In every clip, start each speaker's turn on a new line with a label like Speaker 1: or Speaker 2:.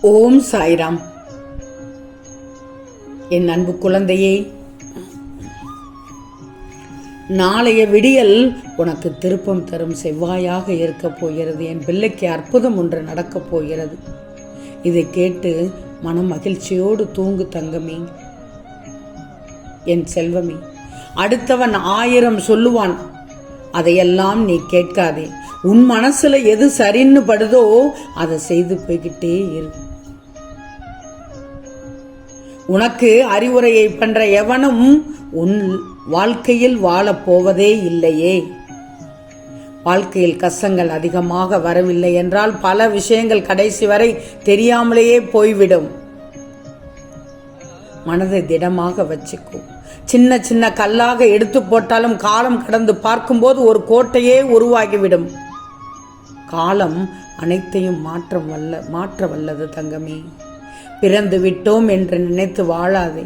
Speaker 1: ஓம் சாய்ராம். என் அன்பு குழந்தையே, நாளைய விடியல் உனக்கு திருப்பம் தரும் செவ்வாயாக இருக்கப் போகிறது. என் பிள்ளைக்கு அற்புதம் ஒன்று நடக்கப் போகிறது. இதை கேட்டு மன மகிழ்ச்சியோடு தூங்கு தங்கமே, என் செல்வமே. அடுத்தவன் 1000 சொல்லுவான், அதையெல்லாம் நீ கேட்காதே. உன் மனசுல எது சரின்னு படுதோ அதை செய்து போய்கிட்டே இரு. உனக்கு அறிவுரையை பண்ற எவனும் உன் வாழ்க்கையில் வாழப் போவதே இல்லையே. வாழ்க்கையில் கஷ்டங்கள் அதிகமாக வரவில்லை என்றால் பல விஷயங்கள் கடைசி வரை தெரியாமலேயே போய்விடும். மனதை திடமாக வச்சுக்கோ. சின்ன சின்ன கல்லாக எடுத்து போட்டாலும் காலம் கடந்து பார்க்கும்போது ஒரு கோட்டையே உருவாகிவிடும். காலம் அனைத்தையும் மாற்ற வல்லது தங்கமே. பிறந்து விட்டோம் என்று நினைத்து வாழாதே.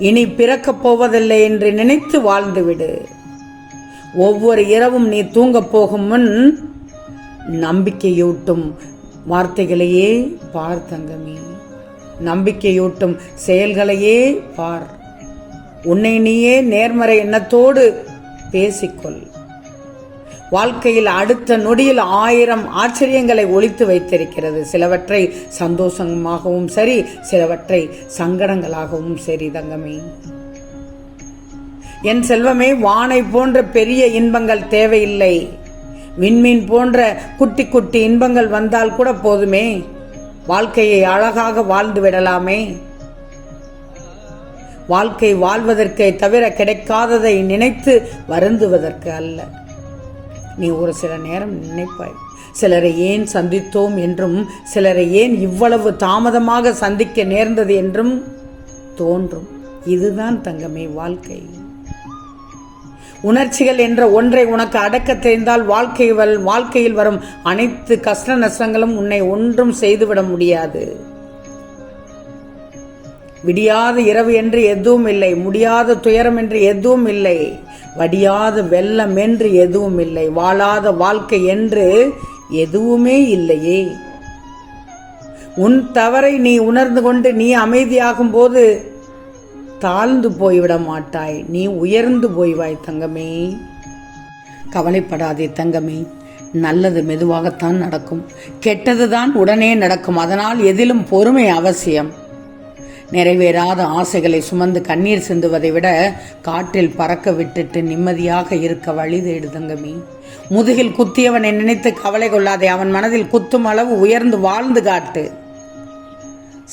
Speaker 1: இனி பிறக்கப் போவதில்லை என்று நினைத்து வாழ்ந்துவிடு. ஒவ்வொரு இரவும் நீ தூங்கப் போகும் முன் நம்பிக்கையூட்டும் வார்த்தைகளையே பார் தங்கமே. நம்பிக்கையூட்டும் செயல்களையே பார். உன்னை நீயே நேர்மறை எண்ணத்தோடு பேசிக்கொள். வாழ்க்கையில் அடுத்த நொடியில் 1000 ஆச்சரியங்களை ஒளித்து வைத்திருக்கிறது. சிலவற்றை சந்தோஷமாகவும் சரி, சிலவற்றை சங்கடங்களாகவும் சரி தங்கமே. என் செல்வமே, வானை போன்ற பெரிய இன்பங்கள் தேவையில்லை. விண்மீன் போன்ற குட்டி குட்டி இன்பங்கள் வந்தால் கூட போதுமே. வாழ்க்கையை அழகாக வாழ்ந்து விடலாமே. வாழ்க்கை வாழ்வதற்கே தவிர கிடைக்காததை நினைத்து வருந்துவதற்கு அல்ல. நீ ஒரு சில நேரம் நினைப்பாய், சிலரை ஏன் சந்தித்தோம் என்றும், சிலரை ஏன் இவ்வளவு தாமதமாக சந்திக்க நேர்ந்தது என்றும் தோன்றும். இதுதான் தங்கமே வாழ்க்கை. உணர்ச்சிகள் என்ற ஒன்றை உனக்கு அடக்க தெரிந்தால் வாழ்க்கையில் வரும் அனைத்து கஷ்ட நஷ்டங்களும் உன்னை ஒன்றும் செய்துவிட முடியாது. விடியாத இரவு என்று எதுவும் இல்லை, முடியாத துயரம் என்று எதுவும் இல்லை, வடியாத வெள்ளம் என்று எதுவும் இல்லை, வாழாத வாழ்க்கை என்று எதுவுமே இல்லையே. உன் தவறை நீ உணர்ந்து கொண்டு நீ அமைதியாகும் போது தாழ்ந்து போய்விட மாட்டாய், நீ உயர்ந்து போய்வாய் தங்கமே. கவலைப்படாதே தங்கமே. நல்லது மெதுவாகத்தான் நடக்கும், கெட்டதுதான் உடனே நடக்கும். அதனால் எதிலும் பொறுமை அவசியம். நிறைவேறாத ஆசைகளை சுமந்து கண்ணீர் சிந்துவதை விட காற்றில் பறக்க விட்டுட்டு நிம்மதியாக இருக்க வழி தேடு தங்கமே. முதுகில் குத்தியவனை நினைத்து கவலை கொள்ளாதே. அவன் மனதில் குத்தும் அளவு உயர்ந்து வாழ்ந்து காட்டு.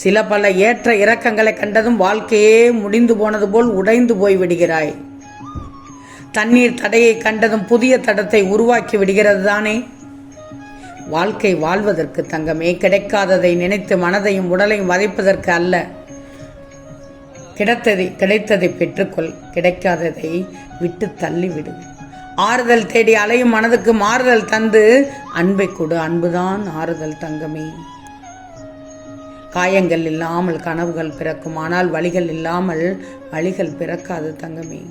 Speaker 1: சில பல ஏற்ற இறக்கங்களை கண்டதும் வாழ்க்கையே முடிந்து போனது போல் உடைந்து போய் விடுகிறாய். தண்ணீர் தடையை கண்டதும் புதிய தடத்தை உருவாக்கி விடுகிறது தானே. வாழ்க்கை வாழ்வதற்கு தங்கமே, கிடைக்காததை நினைத்து மனதையும் உடலையும் வதைப்பதற்கு அல்ல. கிடைத்ததை பெற்றுக்கொள், கிடைக்காததை விட்டு தள்ளிவிடு. ஆறுதல் தேடி அலையும் மனதுக்கு மாறுதல் தந்து அன்பை கொடு. அன்புதான் ஆறுதல் தங்கமே. காயங்கள் இல்லாமல் கனவுகள் பிறக்கும், ஆனால் வழிகள் இல்லாமல் வழிகள் பிறக்காது தங்கமே.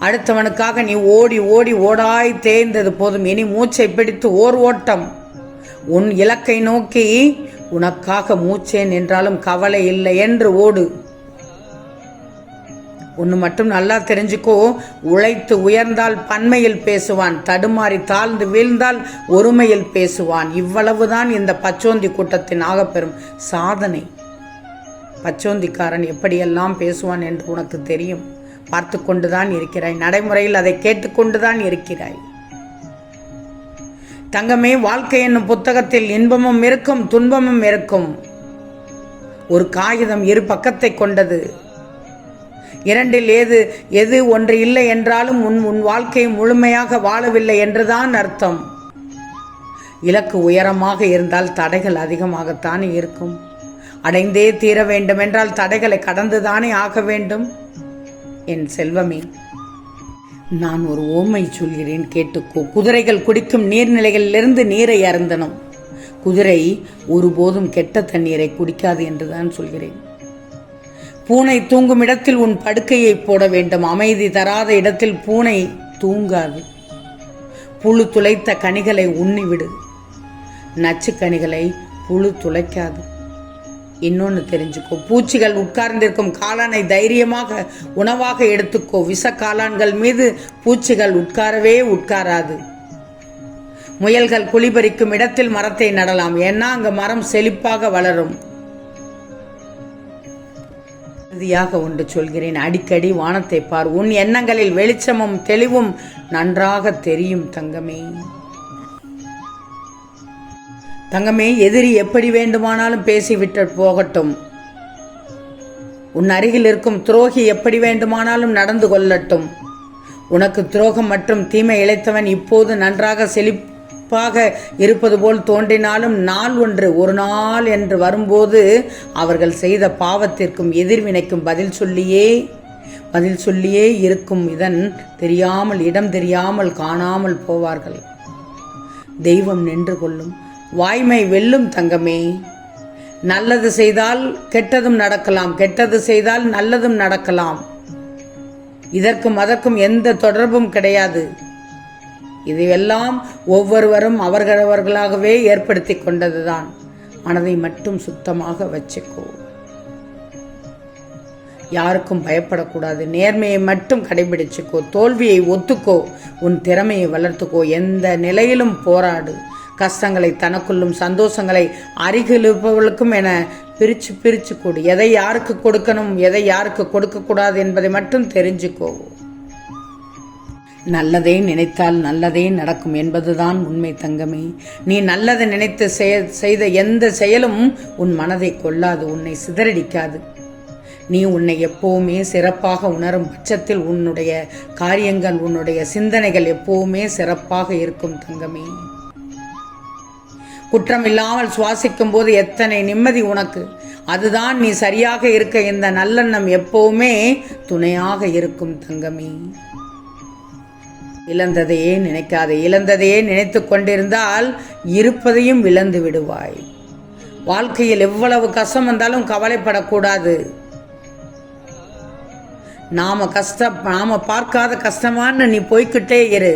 Speaker 1: அடுத்தவனுக்காக நீ ஓடி ஓடி ஓடாய் தேய்ந்தது போதும். இனி மூச்சை பிடித்து ஓர் ஓட்டம். உன் இலக்கை நோக்கி உனக்காக மூச்சேன் என்றாலும் கவலை இல்லை என்று ஓடு. ஒன்று மட்டும் நல்லா தெரிஞ்சுக்கோ, உழைத்து உயர்ந்தால் பன்மையில் பேசுவான், தடுமாறி தாழ்ந்து வீழ்ந்தால் ஒருமையில் பேசுவான். இவ்வளவுதான் இந்த பச்சோந்தி கூட்டத்தின் ஆகப்பெறும் சாதனை. பச்சோந்திக்காரன் எப்படியெல்லாம் பேசுவான் என்று உனக்கு தெரியும். பார்த்து கொண்டுதான் இருக்கிறாய். நடைமுறையில் அதை கேட்டுக்கொண்டுதான் இருக்கிறாய் தங்கமே. வாழ்க்கை என்னும் புத்தகத்தில் இன்பமும் இருக்கும், துன்பமும் இருக்கும். ஒரு காகிதம் 2 பக்கத்தை கொண்டது. இரண்டில் எது ஒன்று இல்லை என்றாலும் உன் வாழ்க்கையை முழுமையாக வாழவில்லை என்றுதான் அர்த்தம். இலக்கு உயரமாக இருந்தால் தடைகள் அதிகமாகத்தானே இருக்கும். அடைந்தே தீர வேண்டும் என்றால் தடைகளை கடந்துதானே ஆக வேண்டும். என் செல்வமே, நான் ஒரு ஓமை சொல்கிறேன், கேட்டுக்கோ. குதிரைகள் குடிக்கும் நீர்நிலைகளிலிருந்து நீரை அருந்தணும். குதிரை ஒருபோதும் கெட்ட தண்ணீரை குடிக்காது என்றுதான் சொல்கிறேன். பூனை தூங்கும் இடத்தில் உன் படுக்கையை போட வேண்டும். அமைதி தராத இடத்தில் பூனை தூங்காது. புழு துளைத்த கனிகளை உண்ணிவிடு. நச்சுக்கனிகளை புழு துளைக்காது. இன்னொன்று தெரிஞ்சுக்கோ, பூச்சிகள் உட்கார்ந்திருக்கும் காளானை தைரியமாக உணவாக எடுத்துக்கோ. விஷ காளான்கள் மீது பூச்சிகள் உட்காரவே உட்காராது. முயல்கள் குழிபறிக்கும் இடத்தில் மரத்தை நடலாம், ஏன்னா அங்க மரம் செழிப்பாக வளரும். இறுதியாக ஒன்று சொல்கிறேன், அடிக்கடி வானத்தை பார். உன் எண்ணங்களில் வெளிச்சமும் தெளிவும் நன்றாக தெரியும் தங்கமே. தங்கமே, எதிரி எப்படி வேண்டுமானாலும் பேசிவிட்டு போகட்டும். உன் அருகில் இருக்கும் துரோகி எப்படி வேண்டுமானாலும் நடந்து கொள்ளட்டும். உனக்கு துரோகம் மற்றும் தீமை இழைத்தவன் இப்போது நன்றாக செழிப்பாக இருப்பது போல் தோன்றினாலும் ஒரு நாள் என்று வரும்போது அவர்கள் செய்த பாவத்திற்கும் எதிர்வினைக்கும் பதில் சொல்லியே இருக்கும். இதன் தெரியாமல் இடம் தெரியாமல் காணாமல் போவார்கள். தெய்வம் நின்று கொள்ளும், வாய்மை வெல்லும் தங்கமே. நல்லது செய்தால் கெட்டதும் நடக்கலாம், கெட்டது செய்தால் நல்லதும் நடக்கலாம். இதற்கும் அதற்கும் எந்த தொடர்பும் கிடையாது. இதையெல்லாம் ஒவ்வொருவரும் அவர்களாகவே ஏற்படுத்தி கொண்டதுதான். மனதை மட்டும் சுத்தமாக வச்சுக்கோ. யாருக்கும் பயப்படக்கூடாது. நேர்மையை மட்டும் கடைபிடிச்சுக்கோ. தோல்வியை ஒத்துக்கோ. உன் திறமையை வளர்த்துக்கோ. எந்த நிலையிலும் போராடு. கஷ்டங்களை தனக்குள்ளும் சந்தோஷங்களை அருகில் இருப்பவர்களுக்கும் என பிரித்து கொடு. எதை யாருக்கு கொடுக்கணும், எதை யாருக்கு கொடுக்கக்கூடாது என்பதை மட்டும் தெரிஞ்சுக்கோ. நல்லதே நினைத்தால் நல்லதே நடக்கும் என்பதுதான் உண்மை தங்கமே. நீ நல்லதை நினைத்து செய்த எந்த செயலும் உன் மனதை கொள்ளாது, உன்னை சிதறடிக்காது. நீ உன்னை எப்போவுமே சிறப்பாக உணரும் பட்சத்தில் உன்னுடைய காரியங்கள், உன்னுடைய சிந்தனைகள் எப்போவுமே சிறப்பாக இருக்கும் தங்கமே. குற்றம் இல்லாமல் சுவாசிக்கும் போது எத்தனை நிம்மதி உனக்கு. அதுதான் நீ சரியாக இருக்க இந்த நல்லெண்ணம் எப்பவுமே துணையாக இருக்கும் தங்கமே. இழந்ததையே நினைக்காதே. இழந்ததையே நினைத்து கொண்டிருந்தால் இருப்பதையும் இழந்து விடுவாய். வாழ்க்கையில் எவ்வளவு கஷ்டம் வந்தாலும் கவலைப்படக்கூடாது. நாம பார்க்காத கஷ்டமான்னு நீ போய்கிட்டே இரு.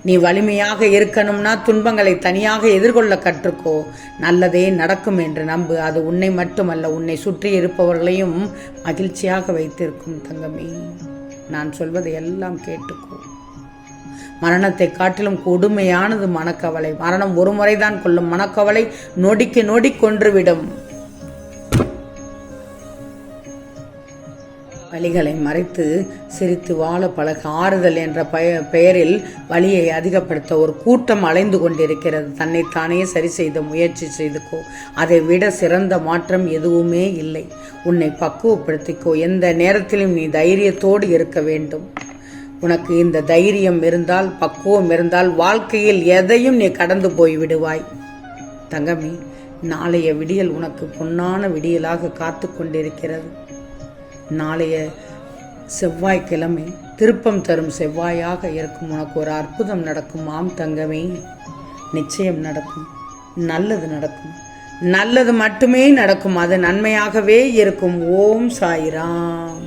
Speaker 1: நீ வலிமையாக இருக்கணும்னா துன்பங்களை தனியாக எதிர்கொள்ள கற்றுக்கோ. நல்லதே நடக்கும் என்று நம்பு. அது உன்னை மட்டுமல்ல, உன்னை சுற்றி இருப்பவர்களையும் மகிழ்ச்சியாக வைத்திருக்கும் தங்கமே. நான் சொல்வதை எல்லாம் கேட்டுக்கோ. மரணத்தை காட்டிலும் கொடுமையானது மனக்கவலை. மரணம் ஒரு முறைதான் கொள்ளும். மனக்கவலை நொடிக்கு நொடி கொன்றுவிடும். வலிகளை மறைத்து சிரித்து வாழ பழக. ஆறுதல் என்ற பெயரில் வலியை அதிகப்படுத்த ஒரு கூட்டம் அலைந்து கொண்டிருக்கிறது. தன்னைத்தானே சரி செய்த முயற்சி செய்துக்கோ. அதை விட சிறந்த மாற்றம் எதுவுமே இல்லை. உன்னை பக்குவப்படுத்திக்கோ. எந்த நேரத்திலும் நீ தைரியத்தோடு இருக்க வேண்டும். உனக்கு இந்த தைரியம் இருந்தால், பக்குவம் இருந்தால் வாழ்க்கையில் எதையும் நீ கடந்து போய் விடுவாய் தங்கமே. நாளைய விடியல் உனக்கு பொன்னான விடியலாக காத்து கொண்டிருக்கிறது. நாளைய செவ்வாய்க்கிழமை திருப்பம் தரும் செவ்வாயாக இருக்கும். உனக்கு ஒரு அற்புதம் நடக்கும். ஆம் தங்கமே, நிச்சயம் நடக்கும். நல்லது நடக்கும். நல்லது மட்டுமே நடக்கும். அது நன்மையாகவே இருக்கும். ஓம் சாய்ராம்.